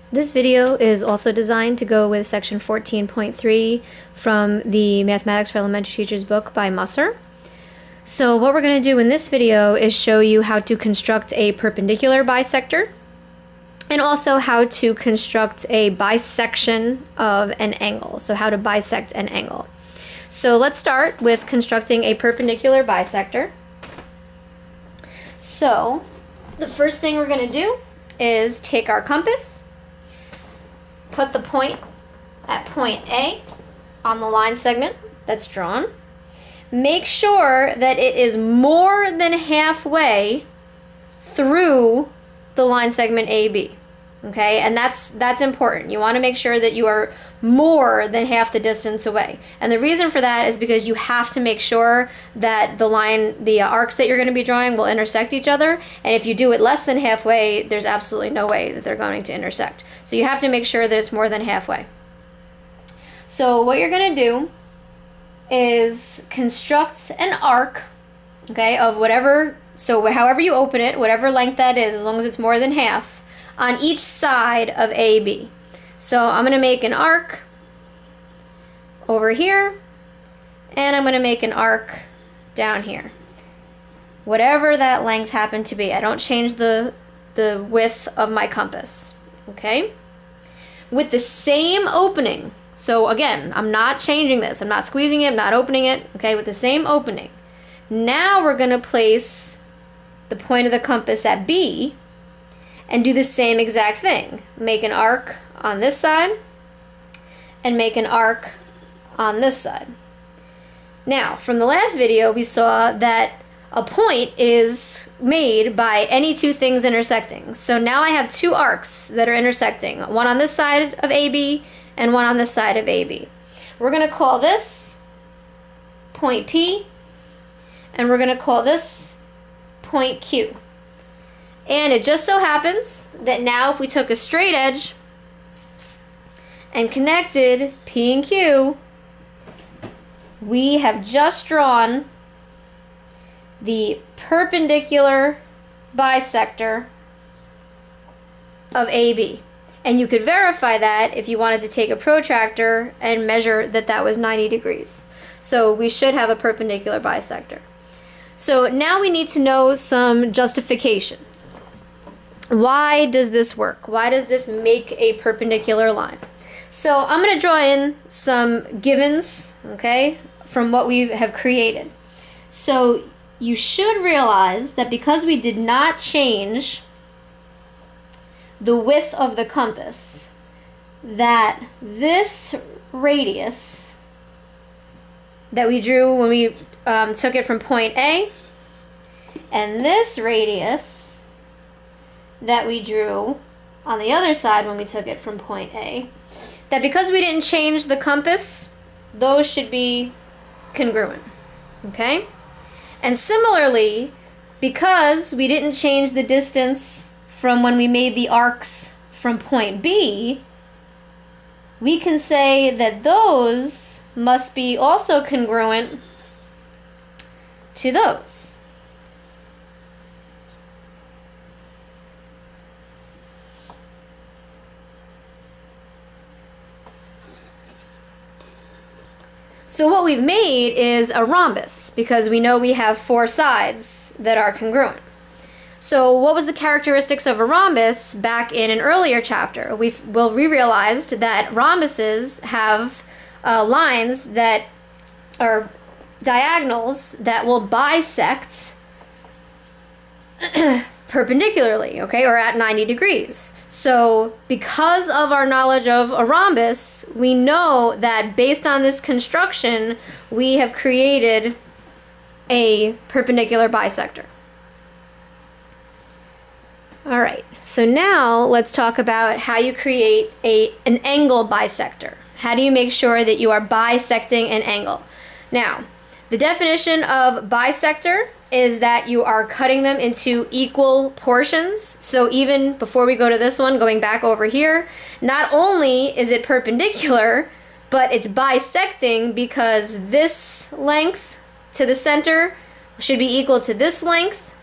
This video is also designed to go with section 14.3 from the Mathematics for Elementary Teachers book by Musser. So what we're going to do in this video is show you how to construct a perpendicular bisector and also how to construct a bisection of an angle. So how to bisect an angle. So let's start with constructing a perpendicular bisector. So the first thing we're going to do is take our compass, put the point at point A on the line segment that's drawn. Make sure that it is more than halfway through the line segment AB. Okay, and that's important. You want to make sure that you are more than half the distance away. And the reason for that is because you have to make sure that the arcs that you're going to be drawing will intersect each other. And if you do it less than halfway, there's absolutely no way that they're going to intersect. So you have to make sure that it's more than halfway. So what you're going to do is construct an arc, okay, of whatever, so however you open it, whatever length that is, as long as it's more than half, on each side of AB. So I'm going to make an arc over here, and I'm going to make an arc down here. Whatever that length happened to be. I don't change the width of my compass. Okay? With the same opening. So again, I'm not changing this. I'm not squeezing it. I'm not opening it. Okay? With the same opening. Now we're going to place the point of the compass at B and do the same exact thing. Make an arc on this side and make an arc on this side. Now, from the last video, we saw that a point is made by any two things intersecting. So now I have two arcs that are intersecting, one on this side of AB and one on this side of AB. We're going to call this point P, and we're going to call this point Q. And it just so happens that now if we took a straight edge and connected P and Q, we have just drawn the perpendicular bisector of AB. And you could verify that if you wanted to take a protractor and measure that that was 90 degrees. So we should have a perpendicular bisector. So now we need to know some justification. Why does this work? Why does this make a perpendicular line? So I'm going to draw in some givens, okay, from what we have created. So you should realize that because we did not change the width of the compass, that this radius that we drew when we took it from point A and this radius that we drew on the other side when we took it from point A, that because we didn't change the compass, those should be congruent, okay? And similarly, because we didn't change the distance from when we made the arcs from point B, we can say that those must be also congruent to those. So what we've made is a rhombus because we know we have four sides that are congruent. So what was the characteristics of a rhombus back in an earlier chapter? We realized that rhombuses have lines that are diagonals that will bisect perpendicularly, okay, or at 90 degrees. So because of our knowledge of a rhombus, we know that based on this construction, we have created a perpendicular bisector. All right, so now let's talk about how you create an angle bisector. How do you make sure that you are bisecting an angle? Now, the definition of bisector is that you are cutting them into equal portions. So even before we go to this one, going back over here, not only is it perpendicular, but it's bisecting because this length to the center should be equal to this length,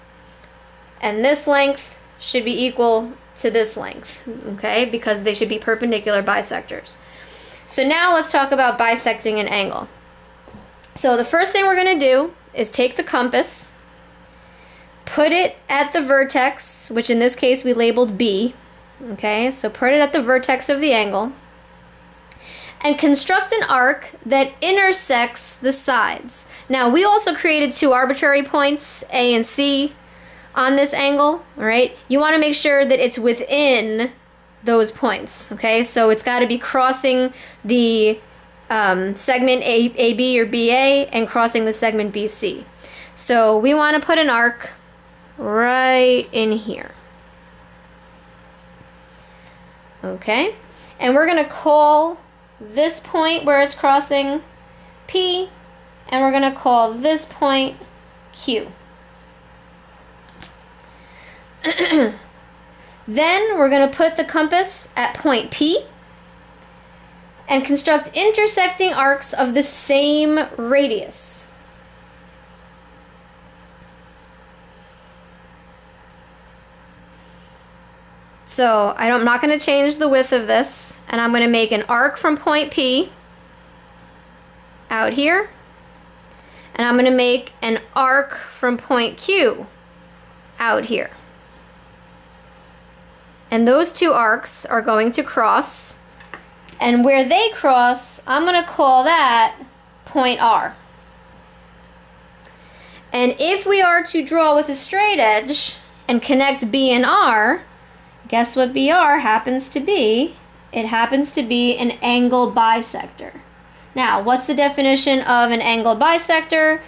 and this length should be equal to this length, okay, because they should be perpendicular bisectors. So now let's talk about bisecting an angle. So the first thing we're going to do is take the compass, put it at the vertex, which in this case we labeled B, okay, so put it at the vertex of the angle, and construct an arc that intersects the sides. Now we also created two arbitrary points, A and C, on this angle, all right? You want to make sure that it's within those points, okay? So it's got to be crossing the segment AB or BA and crossing the segment BC. So we want to put an arc right in here. Okay? And we're going to call this point where it's crossing P, and we're going to call this point Q. Then we're going to put the compass at point P and construct intersecting arcs of the same radius. So I'm not going to change the width of this, and I'm going to make an arc from point P out here, and I'm going to make an arc from point Q out here. And those two arcs are going to cross, and where they cross, I'm going to call that point R. And if we are to draw with a straight edge and connect B and R, guess what BR happens to be? It happens to be an angle bisector. Now, what's the definition of an angle bisector?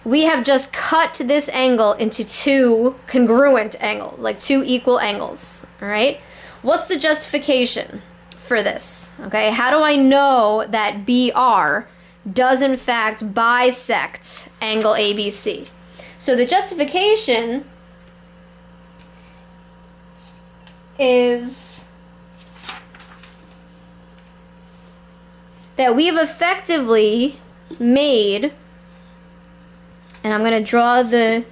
We have just cut this angle into two congruent angles, like two equal angles, all right? What's the justification for this, okay? How do I know that BR does in fact bisect angle ABC? So the justification is that we've effectively made, and I'm going to draw the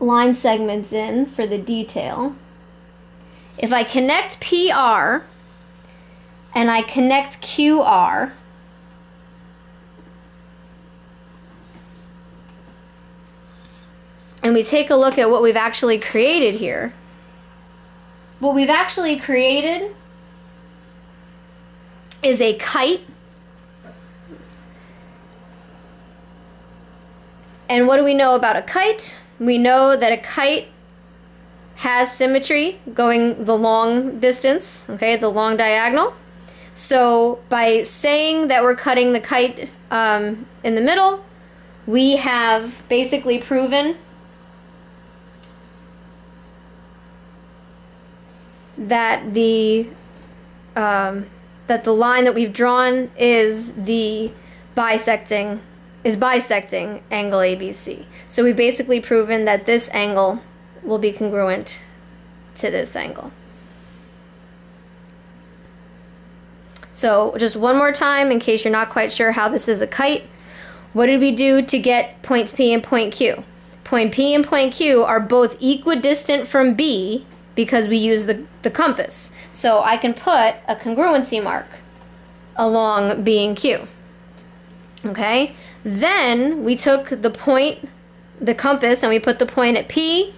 line segments in for the detail. If I connect PR and I connect QR, and we take a look at what we've actually created here, what we've actually created is a kite. And what do we know about a kite? We know that a kite has symmetry going the long distance, okay, the long diagonal. So by saying that we're cutting the kite in the middle, we have basically proven that the line that we've drawn is bisecting angle ABC. So we've basically proven that this angle will be congruent to this angle. So just one more time, in case you're not quite sure how this is a kite, what did we do to get point P and point Q? Point P and point Q are both equidistant from B because we use the compass. So I can put a congruency mark along B and Q. Okay? Then we took the point, the compass, and we put the point at P,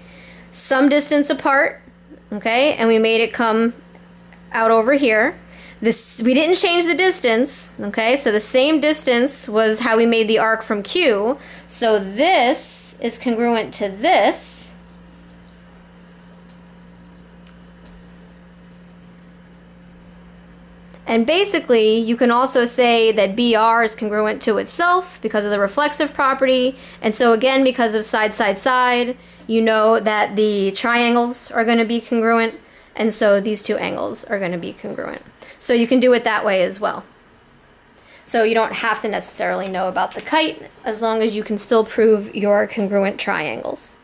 some distance apart, okay? And we made it come out over here. We didn't change the distance, okay? So the same distance was how we made the arc from Q. So this is congruent to this. And basically, you can also say that BR is congruent to itself because of the reflexive property. And so again, because of side, side, side, you know that the triangles are going to be congruent. And so these two angles are going to be congruent. So you can do it that way as well. So you don't have to necessarily know about the kite as long as you can still prove your congruent triangles.